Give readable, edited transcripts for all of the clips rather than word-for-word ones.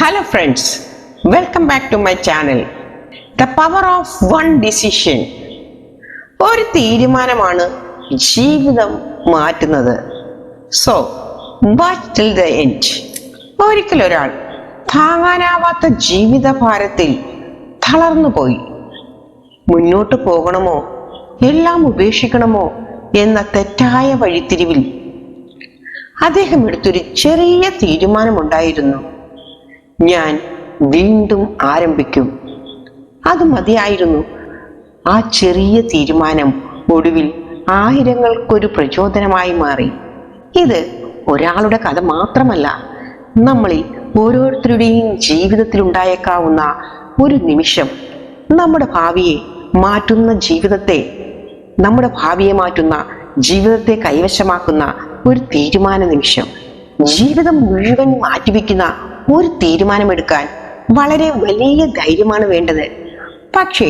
Hello friends, welcome back to my channel. The power of one decision. ഒരു തീരുമാനമാണ് ജീവിതം മാറ്റുന്നത്. So, watch till the end. ഒരിക്കലൊരാൾ താങ്ങാനാവാത്ത ജീവിത ഭാരത്തിൽ തളർന്നുപോയി. മുന്നോട്ട് പോകണമോ എല്ലാം ഉപേക്ഷിക്കണമോ എന്ന തെറ്റായ വഴിത്തിരിവിൽ അദ്ദേഹം എടുത്തൊരു ചെറിയ തീരുമാനമുണ്ടായിരുന്നു. ഞാൻ വീണ്ടും ആരംഭിക്കും. അത് മതിയായിരുന്നു. ആ ചെറിയ തീരുമാനം ഒടുവിൽ ആയിരങ്ങൾക്കൊരു പ്രചോദനമായി മാറി. ഇത് ഒരാളുടെ കഥ മാത്രമല്ല, നമ്മളിൽ ഓരോരുത്തരുടെയും ജീവിതത്തിൽ ഉണ്ടായേക്കാവുന്ന ഒരു നിമിഷം നമ്മുടെ ഭാവിയെ മാറ്റുന്ന ജീവിതത്തെ കൈവശമാക്കുന്ന ഒരു തീരുമാന നിമിഷം. ജീവിതം മുഴുവൻ മാറ്റിവെക്കുന്ന ഒരു തീരുമാനമെടുക്കാൻ വളരെ വലിയ ധൈര്യമാണ് വേണ്ടത്. പക്ഷേ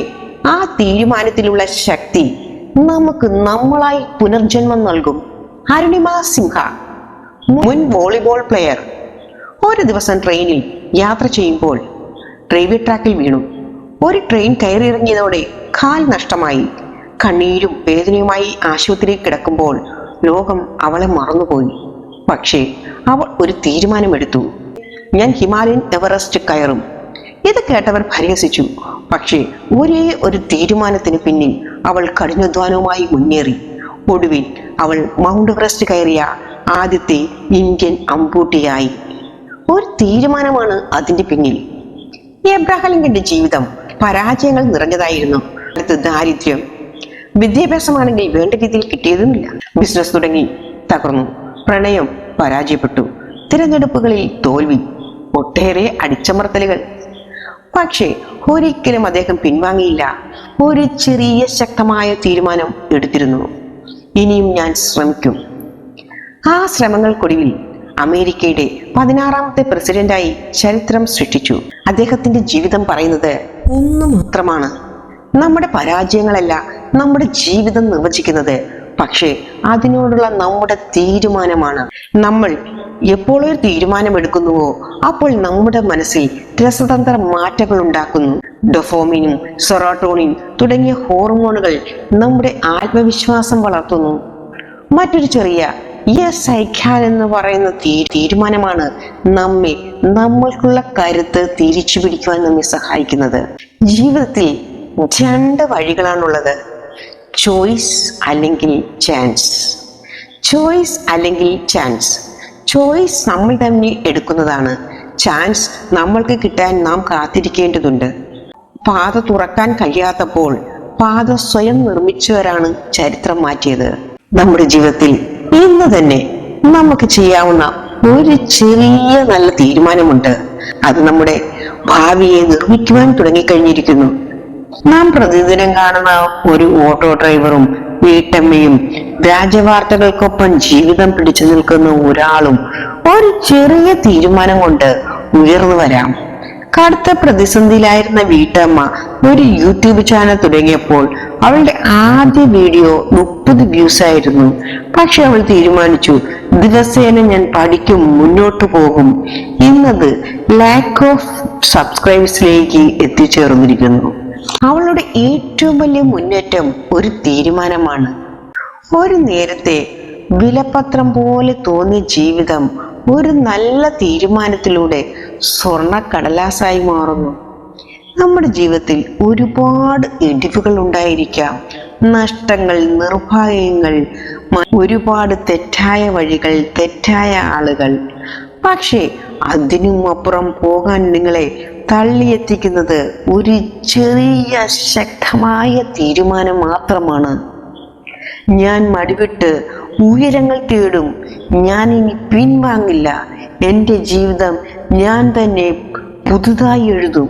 ആ തീരുമാനത്തിലുള്ള ശക്തി നമുക്ക് നമ്മളായി പുനർജന്മം നൽകും. അരുണിമ സിംഹ, മുൻ വോളിബോൾ പ്ലെയർ, ഒരു ദിവസം ട്രെയിനിൽ യാത്ര ചെയ്യുമ്പോൾ റെയിൽവേ ട്രാക്കിൽ വീണു. ഒരു ട്രെയിൻ കയറിയിറങ്ങിയതോടെ കാൽ നഷ്ടമായി. കണ്ണീരും വേദനയുമായി ആശുപത്രിയിൽ കിടക്കുമ്പോൾ ലോകം അവളെ മറന്നുപോയി. പക്ഷേ അവൾ ഒരു തീരുമാനമെടുത്തു. ഞാൻ ഹിമാലയൻ എവറസ്റ്റ് കയറും. ഇത് കേട്ടവർ പരിഹസിച്ചു. പക്ഷേ ഒരേ ഒരു തീരുമാനത്തിന് പിന്നിൽ അവൾ കഠിനാധ്വാനവുമായി മുന്നേറി. ഒടുവിൽ അവൾ മൗണ്ട് എവറസ്റ്റ് കയറിയ ആദ്യത്തെ ഇന്ത്യൻ അമ്പൂട്ടിയായി. ഒരു തീരുമാനമാണ് അതിന്റെ പിന്നിൽ. എബ്രഹാം ലിങ്കന്റെ ജീവിതം പരാജയങ്ങൾ നിറഞ്ഞതായിരുന്നു. അടുത്ത് ദാരിദ്ര്യം, വിദ്യാഭ്യാസമാണെങ്കിൽ വേണ്ട രീതിയിൽ കിട്ടിയതുമില്ല. ബിസിനസ് തുടങ്ങി തകർന്നു. പ്രണയം പരാജയപ്പെട്ടു. തിരഞ്ഞെടുപ്പുകളിൽ തോൽവി, ഒട്ടേറെ അടിച്ചമർത്തലുകൾ. പക്ഷേ ഒരിക്കലും അദ്ദേഹം പിൻവാങ്ങിയില്ല. ഒരു ചെറിയ ശക്തമായ തീരുമാനം എടുത്തിരുന്നു. ഇനിയും ഞാൻ ശ്രമിക്കും. ആ ശ്രമങ്ങൾക്കൊടുവിൽ അമേരിക്കയുടെ 16ാമത്തെ പ്രസിഡന്റായി ചരിത്രം സൃഷ്ടിച്ചു. അദ്ദേഹത്തിന്റെ ജീവിതം പറയുന്നത് ഒന്ന് മാത്രമാണ്: നമ്മുടെ പരാജയങ്ങളല്ല നമ്മുടെ ജീവിതം നിർവചിക്കുന്നത്, പക്ഷേ അതിനോടുള്ള നമ്മുടെ തീരുമാനമാണ്. നമ്മൾ എപ്പോൾ ഒരു തീരുമാനമെടുക്കുന്നുവോ അപ്പോൾ നമ്മുടെ മനസ്സിൽ രസതന്ത്ര മാറ്റങ്ങൾ ഉണ്ടാക്കുന്നു. ഡോപാമിനും സെറോട്ടോണിൻ തുടങ്ങിയ ഹോർമോണുകൾ നമ്മുടെ ആത്മവിശ്വാസം വളർത്തുന്നു. മറ്റൊരു ചെറിയ യെസ് ഐ ക്യാൻ എന്ന് പറയുന്ന തീരുമാനമാണ് നമ്മൾക്കുള്ള കരുത്ത് തിരിച്ചു പിടിക്കുവാൻ നമ്മെ സഹായിക്കുന്നത്. ജീവിതത്തിൽ രണ്ട് വഴികളാണുള്ളത്: ചോയ്സ് അല്ലെങ്കിൽ ചാൻസ്. ചോയ്സ് അല്ലെങ്കിൽ ചാൻസ്. ചോയ്സ് നമ്മൾ തന്നെ എടുക്കുന്നതാണ്. ചാൻസ് നമ്മൾക്ക് കിട്ടാൻ നാം കാത്തിരിക്കേണ്ടതുണ്ട്. പാത തുറക്കാൻ കഴിയാത്തപ്പോൾ പാത സ്വയം നിർമ്മിച്ചവരാണ് ചരിത്രം മാറ്റിയത്. നമ്മുടെ ജീവിതത്തിൽ ഇന്ന് തന്നെ നമുക്ക് ചെയ്യാവുന്ന ഒരു ചെറിയ നല്ല തീരുമാനമുണ്ട്. അത് നമ്മുടെ ഭാവിയെ നിർമ്മിക്കുവാൻ തുടങ്ങിക്കഴിഞ്ഞിരിക്കുന്നു. നാം പ്രതിദിനം കാണുന്ന ഒരു ഓട്ടോ ഡ്രൈവറും വീട്ടമ്മയും വ്യാജവാർത്തകൾക്കൊപ്പം ജീവിതം പിടിച്ചു നിൽക്കുന്ന ഒരാളും ഒരു ചെറിയ തീരുമാനം കൊണ്ട് ഉയർന്നു വരാം. കടുത്ത പ്രതിസന്ധിയിലായിരുന്ന വീട്ടമ്മ ഒരു യൂട്യൂബ് ചാനൽ തുടങ്ങിയപ്പോൾ അവളുടെ ആദ്യ വീഡിയോ 30 വ്യൂസ് ആയിരുന്നു. പക്ഷെ അവൾ തീരുമാനിച്ചു, ദിവസേന ഞാൻ പഠിക്കും, മുന്നോട്ട് പോകും. ഇന്നത് ലാക്ക് ഓഫ് സബ്സ്ക്രൈബേഴ്സിലേക്ക് എത്തിച്ചേർന്നിരിക്കുന്നു. അവളുടെ ഏറ്റവും വലിയ മുന്നേറ്റം ഒരു തീരുമാനമാണ്. ഒരു നേരത്തെ വിലപത്രം പോലെ തോന്നിയ ജീവിതം ഒരു നല്ല തീരുമാനത്തിലൂടെ സ്വർണ്ണ കടലാസായി മാറുന്നു. നമ്മുടെ ജീവിതത്തിൽ ഒരുപാട് ഇടിവുകൾ ഉണ്ടായിരിക്കാം, നഷ്ടങ്ങൾ, നിർഭാഗ്യങ്ങൾ, ഒരുപാട് തെറ്റായ വഴികൾ, തെറ്റായ ആളുകൾ. പക്ഷേ അതിനും അപ്പുറം പോകാൻ നിങ്ങളെ തള്ളിയെത്തിക്കുന്നത് ഒരു ചെറിയ ശക്തമായ തീരുമാനം മാത്രമാണ്. ഞാൻ മടിവിട്ട് ഉയരങ്ങൾ തേടും. ഞാൻ ഇനി പിൻവാങ്ങില്ല. എൻ്റെ ജീവിതം ഞാൻ തന്നെ പുതുതായി എഴുതും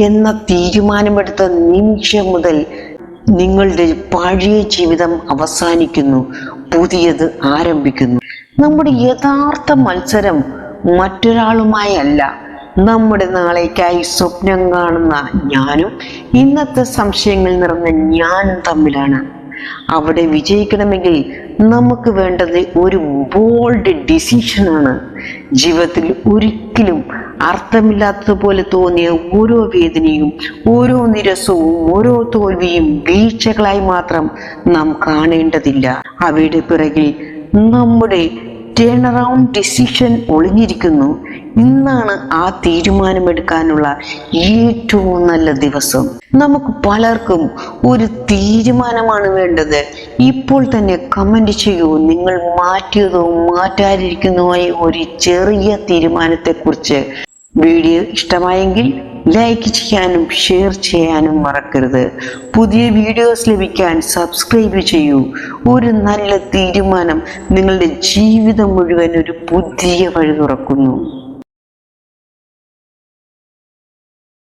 എന്ന തീരുമാനമെടുത്ത നിമിഷം മുതൽ നിങ്ങളുടെ പഴയ ജീവിതം അവസാനിക്കുന്നു, പുതിയത് ആരംഭിക്കുന്നു. നമ്മുടെ യഥാർത്ഥ മത്സരം മറ്റൊരാളുമായി അല്ല, നമ്മുടെ നാളേക്കായി സ്വപ്നം കാണുന്ന ഞാനും ഇന്നത്തെ സംശയങ്ങൾ നിറഞ്ഞ ഞാനും തമ്മിലാണ്. അവിടെ വിജയിക്കണമെങ്കിൽ നമുക്ക് വേണ്ടത് ഒരു ബോൾഡ് ഡിസിഷനാണ്. ജീവിതത്തിൽ ഒരിക്കലും അർത്ഥമില്ലാത്തതുപോലെ തോന്നിയ ഓരോ വേദനയും, ഓരോ നിരസവും, ഓരോ തോൽവിയും വീഴ്ചകളായി മാത്രം നാം കാണേണ്ടതില്ല. അവയുടെ പിറകിൽ നമ്മുടെ ടേൺ അറൗണ്ട് ഡിസിഷൻ ഒളിഞ്ഞിരിക്കുന്നു. ഇന്നാണ് ആ തീരുമാനമെടുക്കാനുള്ള ഏറ്റവും നല്ല ദിവസം. നമുക്ക് പലർക്കും ഒരു തീരുമാനമാണ് വേണ്ടത്. ഇപ്പോൾ തന്നെ കമന്റ് ചെയ്യൂ, നിങ്ങൾ മാറ്റിയതോ മാറ്റാതിരിക്കുന്നതുമായ ഒരു ചെറിയ തീരുമാനത്തെക്കുറിച്ച്. വീഡിയോ ഇഷ്ടമായെങ്കിൽ ലൈക്ക് ചെയ്യാനും ഷെയർ ചെയ്യാനും മറക്കരുത്. പുതിയ വീഡിയോസ് ലഭിക്കാൻ സബ്സ്ക്രൈബ് ചെയ്യൂ. ഒരു നല്ല തീരുമാനം നിങ്ങളുടെ ജീവിതം മുഴുവൻ ഒരു പുതിയ വഴി തുറക്കുന്നു.